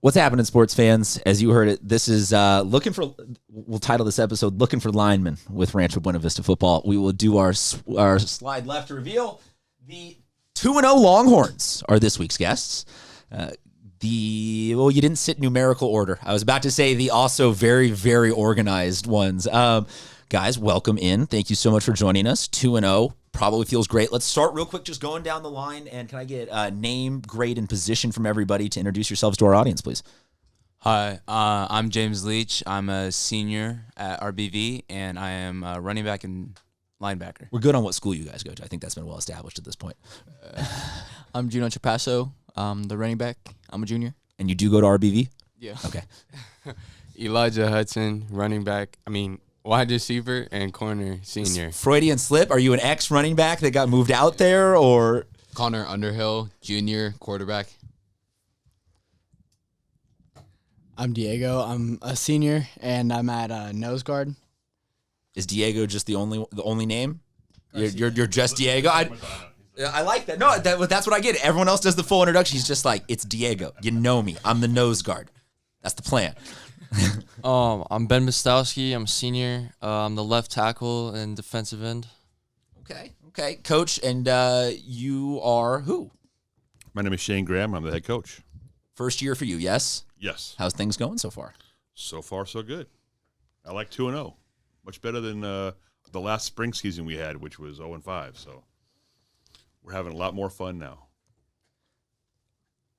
What's happening, sports fans? As you heard it, this is we'll title this episode Looking for Linemen with Rancho Buena Vista Football. We will do our slide left to reveal the 2-0 Longhorns are this week's guests. You didn't sit numerical order. I was about to say the also very, very organized ones. Guys, welcome in. Thank you so much for joining us. 2-0. Probably feels great. Let's start real quick, just going down the line. And can I get name, grade, and position from everybody to introduce yourselves to our audience, please? Hi, I'm James Leach. I'm a senior at RBV, and I am a running back and linebacker. We're good on what school you guys go to. I think that's been well established at this point. I'm Juno Chapasso, the running back. I'm a junior. And you do go to RBV? Yeah. Okay. Elijah Hudson, wide receiver and corner senior. Freudian slip. Are you an ex-running back that got moved out there, or? Connor Underhill, junior quarterback. I'm Diego. I'm a senior, and I'm at nose guard. Is Diego just the only name? You're just Diego. I like that. No, that's what I get. Everyone else does the full introduction. He's just like, it's Diego. You know me. I'm the nose guard. That's the plan. I'm Ben Mostowski. I'm a senior. I'm the left tackle and defensive end. Okay. Coach, and you are who? My name is Shane Graham. I'm the head coach. First year for you, yes? Yes. How's things going so far? So far, so good. I like 2-0. Much better than the last spring season we had, which was 0-5. So we're having a lot more fun now.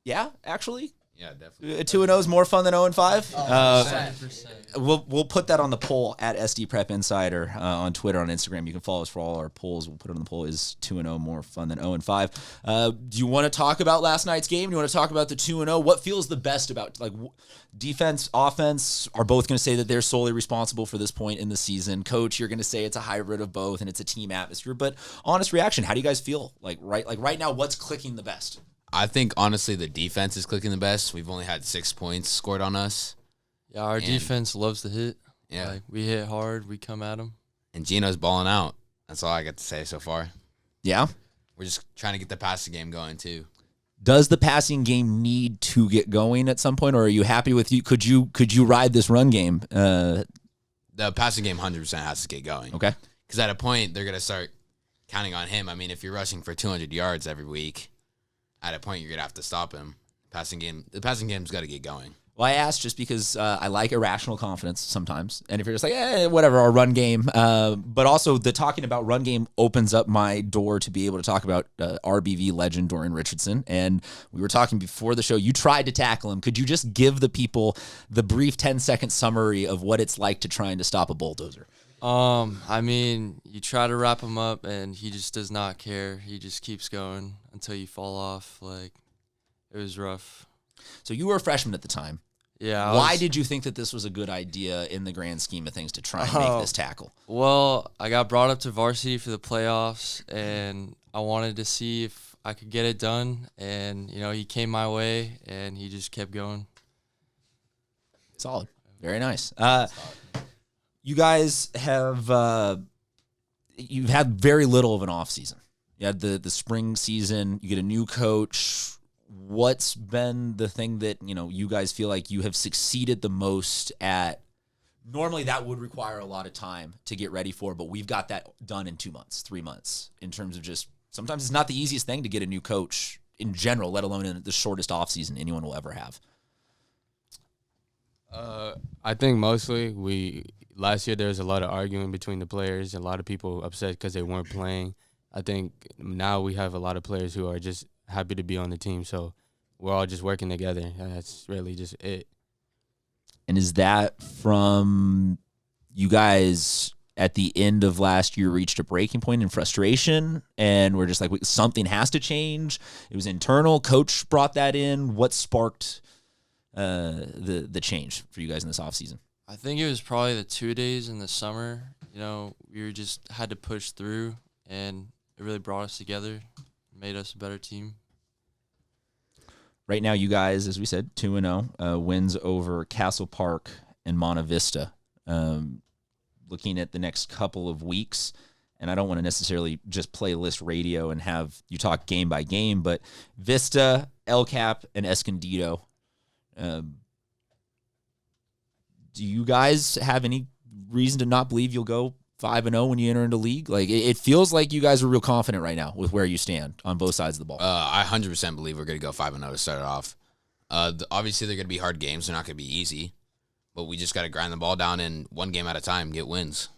Yeah, actually? Yeah, definitely. 2-0 is more fun than 0-5. 100%. We'll put that on the poll at SD Prep Insider on Twitter, on Instagram. You can follow us for all our polls. We'll put it on the poll. Is 2-0 more fun than 0-5? Do you want to talk about last night's game? Do you want to talk about the 2-0? What feels the best about defense, offense? Are both going to say that they're solely responsible for this point in the season? Coach, you're going to say it's a hybrid of both and it's a team atmosphere. But honest reaction, how do you guys feel? Right now, what's clicking the best? I think, honestly, the defense is clicking the best. We've only had 6 points scored on us. Yeah, our defense loves to hit. Yeah. We hit hard. We come at them. And Gino's balling out. That's all I got to say so far. Yeah? We're just trying to get the passing game going, too. Does the passing game need to get going at some point, or are you happy with you? Could you ride this run game? The passing game 100% has to get going. Okay. Because at a point, they're going to start counting on him. If you're rushing for 200 yards every week, at a point, you're going to have to stop him. The passing game's got to get going. Well, I asked just because I like irrational confidence sometimes. And if you're just like, whatever, our run game. But also the talking about run game opens up my door to be able to talk about RBV legend Dorian Richardson. And we were talking before the show. You tried to tackle him. Could you just give the people the brief 10-second summary of what it's like to trying to stop a bulldozer? You try to wrap him up, and he just does not care. He just keeps going until you fall off. It was rough. So you were a freshman at the time. Yeah. Why did you think that this was a good idea in the grand scheme of things to try and make this tackle? Well, I got brought up to varsity for the playoffs, and I wanted to see if I could get it done. And, he came my way, and he just kept going. Solid. Very nice. You guys have you've had very little of an off season. You had the spring season. You get a new coach. What's been the thing that you guys feel like you have succeeded the most at? Normally, that would require a lot of time to get ready for, but we've got that done in 2 months, 3 months. In terms of just sometimes it's not the easiest thing to get a new coach in general, let alone in the shortest off season anyone will ever have. I think mostly last year there was a lot of arguing between the players, and a lot of people upset because they weren't playing. I think now we have a lot of players who are just happy to be on the team, so we're all just working together. That's really just it. And is that from you guys at the end of last year reached a breaking point in frustration, and we're just like, something has to change? It was internal. Coach brought that in. What sparked the change for you guys in this offseason? I think it was probably the 2 days in the summer. We just had to push through, and it really brought us together, made us a better team. Right now, you guys, as we said, 2-0, wins over Castle Park and Monte Vista. Looking at the next couple of weeks, and I don't want to necessarily just play list radio and have you talk game by game, but Vista, El Cap, and Escondido Do you guys have any reason to not believe you'll go 5-0 when you enter into league? Like, it feels like you guys are real confident right now with where you stand on both sides of the ball. I 100% believe we're going to go 5-0 to start it off. Obviously, they're going to be hard games. They're not going to be easy. But we just got to grind the ball down and one game at a time get wins.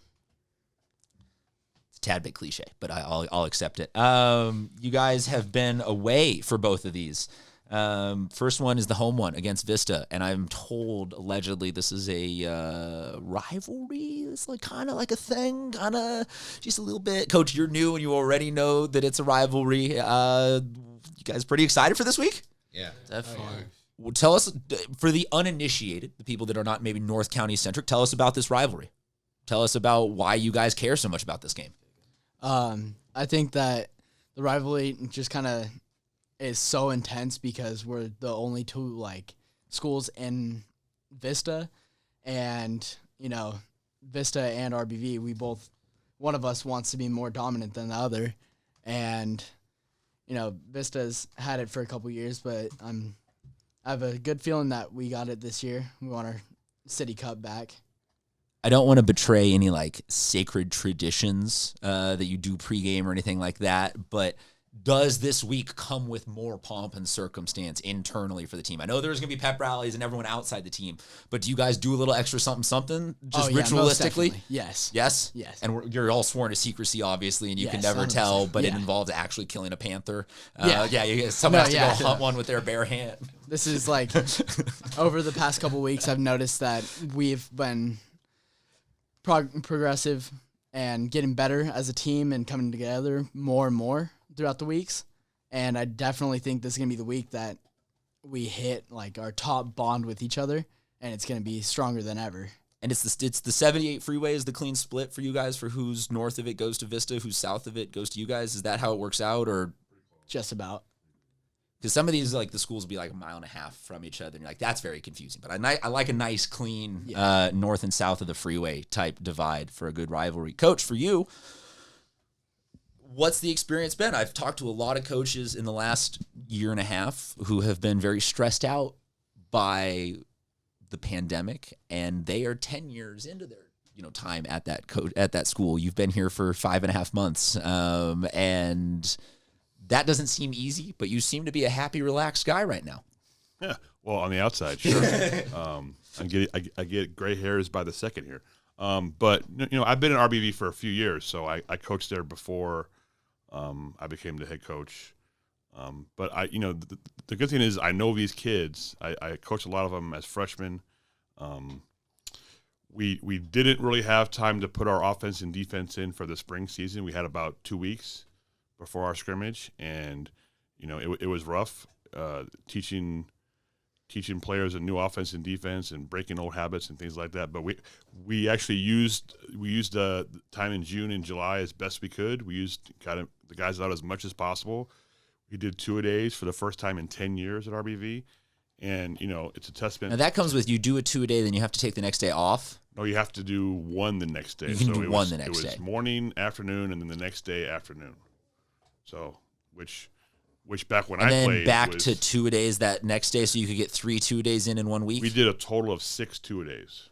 It's a tad bit cliche, but I'll accept it. You guys have been away for both of these. First one is the home one against Vista, and I'm told allegedly this is a rivalry. It's like kind of like a thing, kind of just a little bit. Coach, you're new and you already know that it's a rivalry. You guys pretty excited for this week? Yeah, Definitely. Well, tell us, for the uninitiated, the people that are not maybe North County centric, tell us about this rivalry. Tell us about why you guys care so much about this game. I think that the rivalry just kind of is so intense because we're the only two like schools in Vista, and Vista and RBV, one of us wants to be more dominant than the other, and Vista's had it for a couple years, but I have a good feeling that we got it this year. We want our city cup back. I don't want to betray any like sacred traditions that you do pregame or anything like that, but does this week come with more pomp and circumstance internally for the team? I know there's going to be pep rallies and everyone outside the team, but do you guys do a little extra something just most ritualistically? definitely. Yes. Yes? Yes. And you're all sworn to secrecy, obviously, and you can Yes, never 100%. tell, but it Yeah. involves actually killing a panther. Yeah. Someone has to yeah. go hunt one with their bare hand. This is like over the past couple weeks, I've noticed that we've been progressive and getting better as a team and coming together more and more throughout the weeks. And I definitely think this is going to be the week that we hit like our top bond with each other, and it's going to be stronger than ever. And it's the 78 freeway is the clean split for you guys for who's north of it goes to Vista, who's south of it goes to you guys. Is that how it works out, or Just about. because some of these like the schools will be like 1.5 miles from each other, and you're like that's very confusing. But I like a nice clean north and south of the freeway type divide for a good rivalry. Coach, for you, what's the experience been? I've talked to a lot of coaches in the last 1.5 years who have been very stressed out by the pandemic, and they are 10 years into their time at that school. You've been here for 5.5 months, and that doesn't seem easy. But you seem to be a happy, relaxed guy right now. Yeah. Well, on the outside, sure. I get gray hairs by the second here. But I've been in RBV for a few years, so I coached there before I became the head coach. But the good thing is I know these kids. I coached a lot of them as freshmen. We didn't really have time to put our offense and defense in for the spring season. We had about 2 weeks before our scrimmage, and it was rough teaching players a new offense and defense and breaking old habits and things like that. But we actually used the time in June and July as best we could. We used kind of the guys out as much as possible. We did Twoadays for the first time in 10 years at RBV, and it's a testament. Now that comes with you do a 2-a-day, then you have to take the next day off. No, you have to do one the next day. You can do one the next day. It was morning, afternoon, and then the next day afternoon. So which back when And I then played back was, to 2-a-days that next day, so you could get 3 2-a-days in 1 week. we did a total of 6 2-a-days.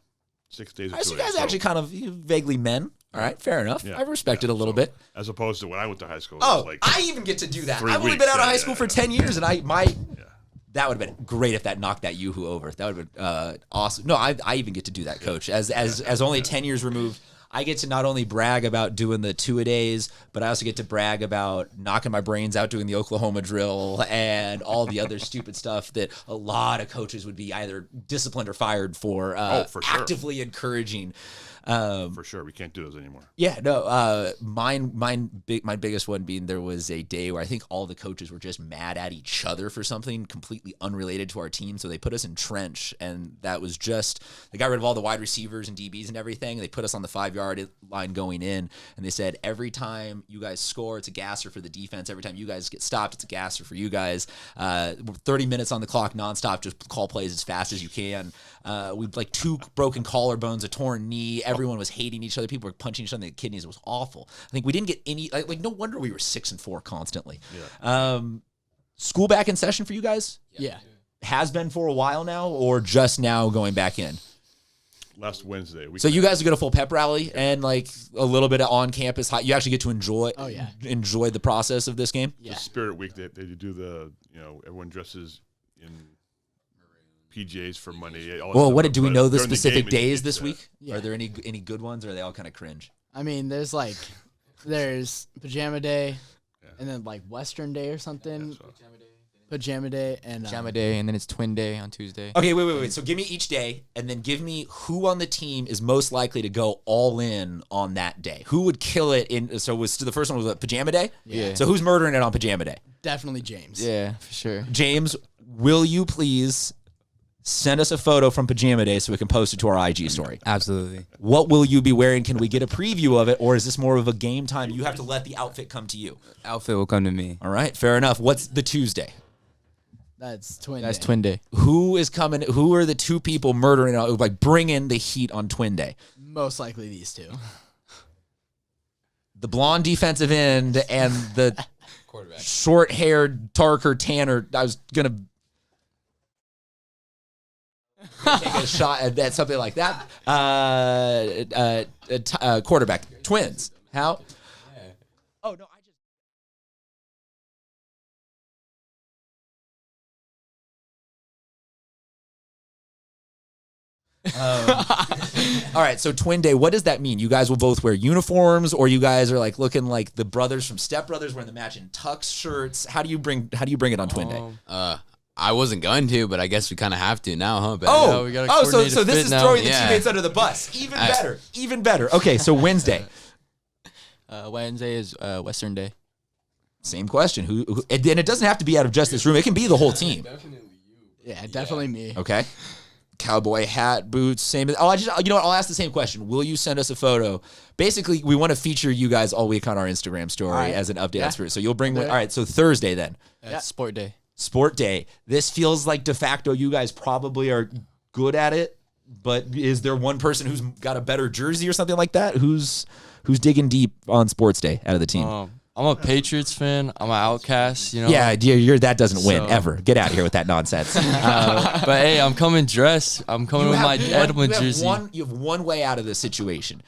6 days of All right, so you 2-a-days. guys actually kind of vaguely men. All right, fair enough. Yeah, I respect it a little so, bit. as opposed to when I went to high school. It Oh, was like, I even get to do that. 3 I've only weeks. been out of Yeah, high yeah, school for yeah. 10 years, and that would have been great if that knocked that Yoo-hoo over. That would have been awesome. No, I even get to do that, Coach. As only 10 years removed, I get to not only brag about doing the 2-a-days, but I also get to brag about knocking my brains out doing the Oklahoma drill and all the other stupid stuff that a lot of coaches would be either disciplined or fired for, for sure. actively encouraging. for sure, we can't do those anymore. Yeah, no. My biggest one being there was a day where I think all the coaches were just mad at each other for something completely unrelated to our team. So they put us in trench, and that was just they got rid of all the wide receivers and DBs and everything. They put us on the 5-yard line going in, and they said every time you guys score, it's a gasser for the defense. Every time you guys get stopped, it's a gasser for you guys. 30 minutes on the clock, nonstop. Just call plays as fast as you can. We like 2 broken collarbones, a torn knee. Everyone was hating each other. People were punching each other in the kidneys. It was awful. I think we didn't get any. Like no wonder we were 6-4 constantly. Yeah. School back in session for you guys. Yeah. has been for a while now, or just now going back in? Last Wednesday. So you guys get a full pep rally and like a little bit of on-campus. You actually get to enjoy the process of this game. The Spirit Week, they do the, everyone dresses in PJs for Monday. Well, do we know the during specific game, days this week? Yeah. Are there any good ones, or are they all kind of cringe? I mean, there's Pajama Day, and then like Western Day or something. Pajama Day and Pajama Day, and then it's Twin Day on Tuesday. Okay, wait. So give me each day, and then give me who on the team is most likely to go all in on that day. Who would kill it in? So the first one was what, Pajama Day? Yeah. So who's murdering it on Pajama Day? definitely James. Yeah, for sure. James, will you please send us a photo from Pajama Day so we can post it to our IG story? Absolutely. What will you be wearing? Can we get a preview of it, or is this more of a game time? You have to let the outfit come to you. Outfit will come to me. All right, fair enough. What's the Tuesday? That's Twin That's Day. Twin Day. Who is coming? Who are the two people murdering, like bringing the heat on Twin Day? Most likely these two. The blonde defensive end and the Quarterback. short-haired, darker, tanner. I was gonna take a shot at something like that. Quarterback, twins. How? Oh no, I just. All right, so Twin Day, what does that mean? You guys will both wear uniforms, or you guys are like looking like the brothers from Step Brothers wearing the matching tux shirts? How do you bring it on Twin Day? I wasn't going to, but I guess we kind of have to now, huh? Ben? Oh, we gotta so coordinate a this fit is now. throwing the Yeah. teammates under the bus. Even better. Okay, so Wednesday, Wednesday is Western Day. same question. Who? And then it doesn't have to be out of just this room. It can be the whole team. Yeah, definitely me. Okay. Cowboy hat, boots, same. Oh, you know what? I'll ask the same question. Will you send us a photo? Basically, we want to feature you guys all week on our Instagram story right. as an update Yeah. on Spirit. So you'll bring. Okay. All right. So Thursday then, That's Sport Day. Sport Day. This feels like de facto. You guys probably are good at it, but is there one person who's got a better jersey or something like that? Who's digging deep on Sports Day out of the team? I'm a Patriots fan. I'm an outcast, you know. Yeah, that doesn't win So- ever. Get out of here with that nonsense. But hey, I'm coming dressed. I'm coming with my Edmund jersey. You have one way out of this situation.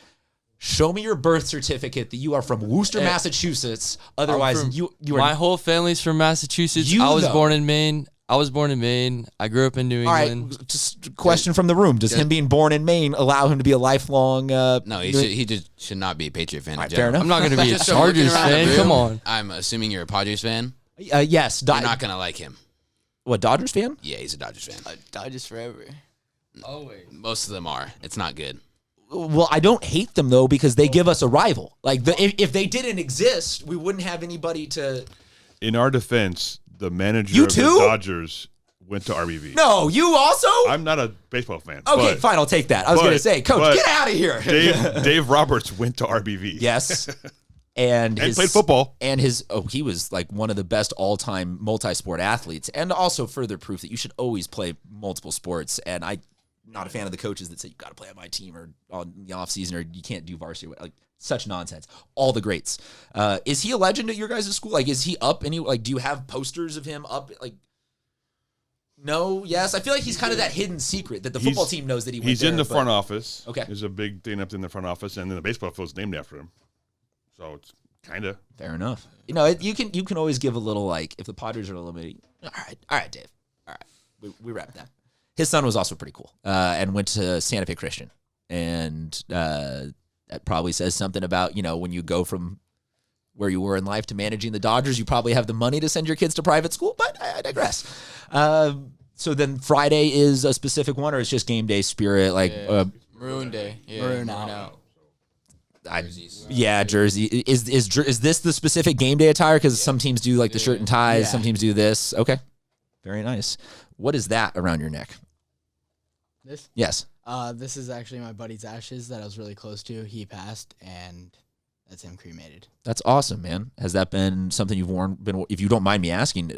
Show me your birth certificate that you are from Worcester, Massachusetts. Otherwise, from- you are. My whole family's from Massachusetts. You, I was though. born in Maine. I grew up in New all right. England. Just a question from the room: does him being born in Maine allow him to be a lifelong? No, he just should not be a Patriot fan. All right, in fair general. enough. I'm not going to be a Just from looking Chargers around the fan. room, Come on. I'm assuming you're a Padres fan. Yes. You're not gonna like him. What, Dodgers fan? Yeah, he's a Dodgers fan. Dodgers forever. Always. Most of them are. It's not good. Well, I don't hate them though because they give us a rival. Like if they didn't exist, we wouldn't have anybody to. In our defense, the manager You of too? the Dodgers went to RBV. No, you also. I'm not a baseball fan. Okay, but fine. I'll take that. I was going to say, Coach, but get out of here. Dave Roberts went to RBV. Yes. And played football. And he was like one of the best all-time multi-sport athletes, and also further proof that you should always play multiple sports. And I'm not a fan of the coaches that say you got to play on my team or on the off season or you can't do varsity. Like such nonsense. All the greats. Is he a legend at your guys' school? Like, is he up? Do you have posters of him up? Like, no, yes. I feel like he's kind of that hidden secret that the football team knows that he went He's there, in the but- front office. Okay. There's a big thing up in the front office, and then the baseball field's named after him. So it's kind of. Fair enough. You can always give a little if the Padres are eliminating. All right, Dave. All right, we wrap that. His son was also pretty cool, and went to Santa Fe Christian, and that probably says something about when you go from where you were in life to managing the Dodgers, you probably have the money to send your kids to private school. But I digress. So then Friday is a specific one, or it's just game day spirit, Maroon Day. Yeah, Maroon out. jersey. Is this the specific game day attire? Because some teams do the shirt and ties. Yeah. Some teams do this. Okay, very nice. What is that around your neck? This? Yes. This is actually my buddy's ashes that I was really close to. He passed, and that's him cremated. That's awesome, man. Has that been something you've worn? If you don't mind me asking,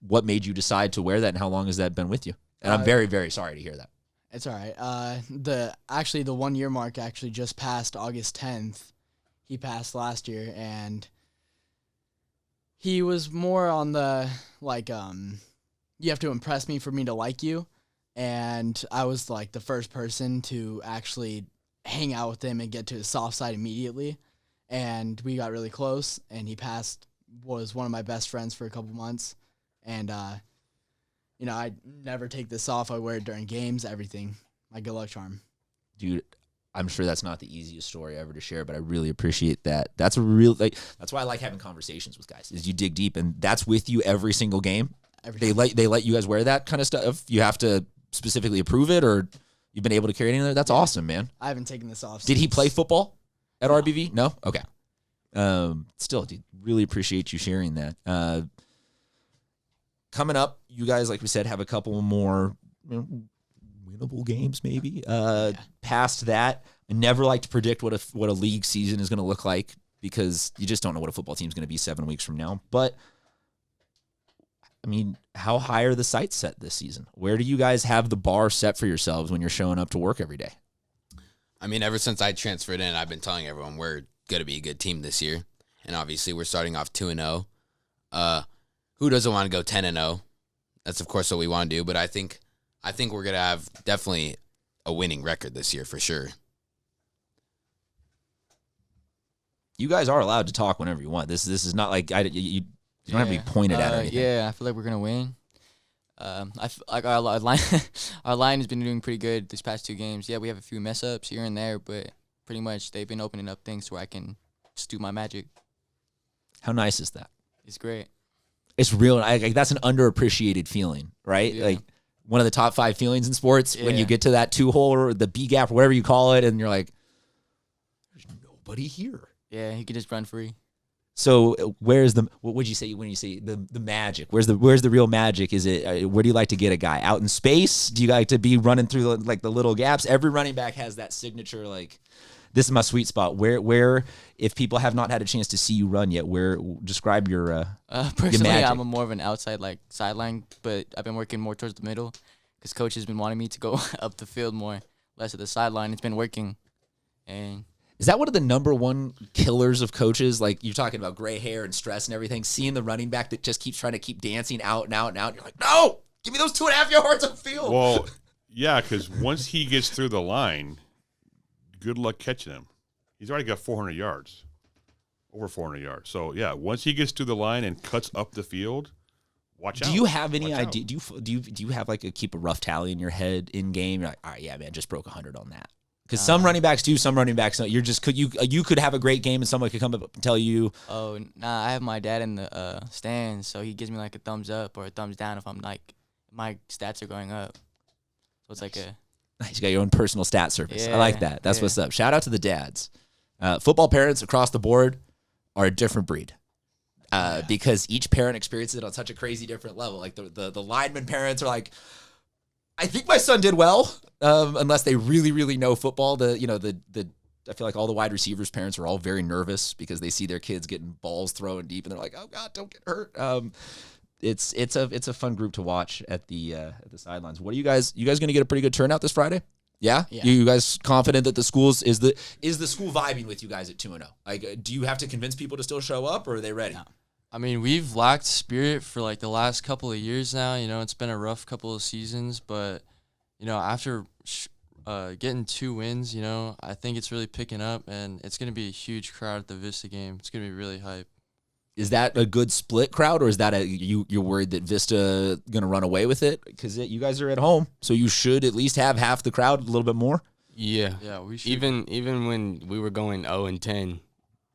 what made you decide to wear that, and how long has that been with you? And I'm very, very sorry to hear that. It's all right. The 1 year mark actually just passed August 10th. He passed last year, and he was more on the you have to impress me for me to like you. And I was like the first person to actually hang out with him and get to his soft side immediately. And we got really close, and he was one of my best friends for a couple months. And, I never take this off. I wear it during games, everything. My good luck charm. Dude, I'm sure that's not the easiest story ever to share, but I really appreciate that. That's that's why I like having conversations with guys, is you dig deep, and that's with you every single game. They let you guys wear that kind of stuff. You have to specifically approve it, or you've been able to carry it in there. That's awesome, man. I haven't taken this off. Did he play football at RBV? No? Okay. Still, dude, really appreciate you sharing that. Coming up, you guys, like we said, have a couple more winnable games, maybe. Past that, I never like to predict what a league season is going to look like, because you just don't know what a football team is going to be 7 weeks from now. But I mean, how high are the sights set this season? Where do you guys have the bar set for yourselves when you're showing up to work every day? I mean, ever since I transferred in, I've been telling everyone we're going to be a good team this year. And obviously, we're starting off 2-0. Who doesn't want to go 10-0? That's, of course, what we want to do. But I think we're going to have definitely a winning record this year for sure. You guys are allowed to talk whenever you want. This is not like you don't have to be pointed at or anything. Yeah, I feel like we're gonna win. Like our line, our line has been doing pretty good these past 2 games. Yeah, we have a few mess ups here and there, but pretty much they've been opening up things where I can just do my magic. How nice is that? It's great. It's real. That's an underappreciated feeling, right? Yeah. Like one of the top 5 feelings in sports when Yeah. you get to that 2-hole or the B gap, whatever you call it, and you're like, there's nobody here. Yeah, he can just run free. So where's what would you say when you say the magic? Where's the real magic? Is it where do you like to get a guy out in space? Do you like to be running through the little gaps? Every running back has that signature, like, this is my sweet spot. Where if people have not had a chance to see you run yet, describe your Personally, magic. I'm more of an outside sideline, but I've been working more towards the middle because coach has been wanting me to go up the field more, less at the sideline. It's been working, and Is that one of the number one killers of coaches? Like, you're talking about gray hair and stress and everything, seeing the running back that just keeps trying to keep dancing out and out and out. And you're like, no, give me those 2.5 yards of field. Well, yeah, because once he gets through the line, good luck catching him. He's already got 400 yards, over 400 yards. So, yeah, once he gets through the line and cuts up the field, watch out. Do you have any Watch idea? out. Do you have keep a rough tally in your head in game? You're like, all right, yeah, man, just broke 100 on that. Because some running backs do, some running backs don't. You could have a great game and someone could come up and tell you. oh nah, I have my dad in the stands, so he gives me like a thumbs up or a thumbs down if I'm my stats are going up. So it's like a You got your own personal stat service. I Yeah, like that. That's yeah. what's up. Shout out to the dads. Football parents across the board are a different breed. Because each parent experiences it on such a crazy different level. Like the lineman parents are like, I think my son did well, unless they really, really know football. I feel like all the wide receivers' parents are all very nervous because they see their kids getting balls thrown deep, and they're like, "Oh God, don't get hurt." It's a fun group to watch at the sidelines. What are you guys going to get a pretty good turnout this Friday? Yeah? Yeah. You guys confident that the schools is the school vibing with you guys at 2-0? Like, do you have to convince people to still show up, or are they ready? No. I mean, we've lacked spirit for like the last couple of years now. You know, it's been a rough couple of seasons, but after getting 2 wins, I think it's really picking up, and it's going to be a huge crowd at the Vista game. It's going to be really hype. Is that a good split crowd, or is that you're worried that Vista going to run away with it? Because you guys are at home, so you should at least have half the crowd, a little bit more. Yeah. Yeah, we should. Even when we were going 0-10,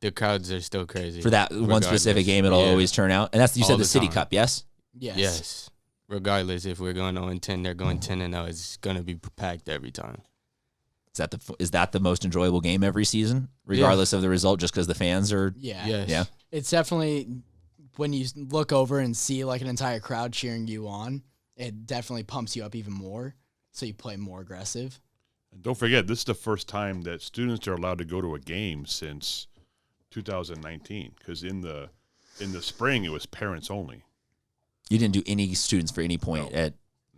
the crowds are still crazy. For that one Regardless. specific game, it'll Yeah. always turn out. And that's, you said All the the City time. Cup, yes? Yes. Yes. Regardless, if we're going 0-10, they're going 10-0. It's going to be packed every time. Is that the most enjoyable game every season, regardless of the result, just because the fans are? Yeah. Yes. Yeah. It's definitely, when you look over and see like an entire crowd cheering you on, it definitely pumps you up even more. So you play more aggressive. And don't forget, this is the first time that students are allowed to go to a game since 2019. Because in the spring, it was parents only. You didn't do any students for any point No. at.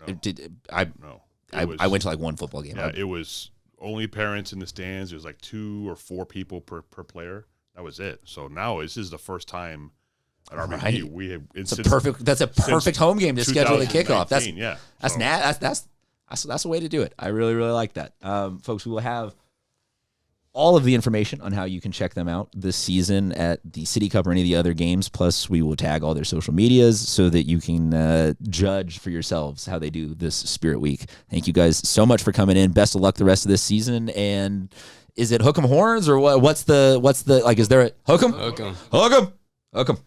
No. No. I went to like one football game. Yeah, it was only parents in the stands. There's like 2 or 4 people per player. That was it. So now this is the first time at RBG. Right. We have That's a perfect home game to schedule the kickoff. That's 2019, that's a way to do it. I really like that. Folks, we will have all of the information on how you can check them out this season at the City Cup or any of the other games. Plus, we will tag all their social medias so that you can judge for yourselves how they do this Spirit Week. Thank you guys so much for coming in. Best of luck the rest of this season. And is it Hook 'em Horns or what? What's the like? Is there a Hook 'em? Hook 'em. Hook 'em. Hook 'em.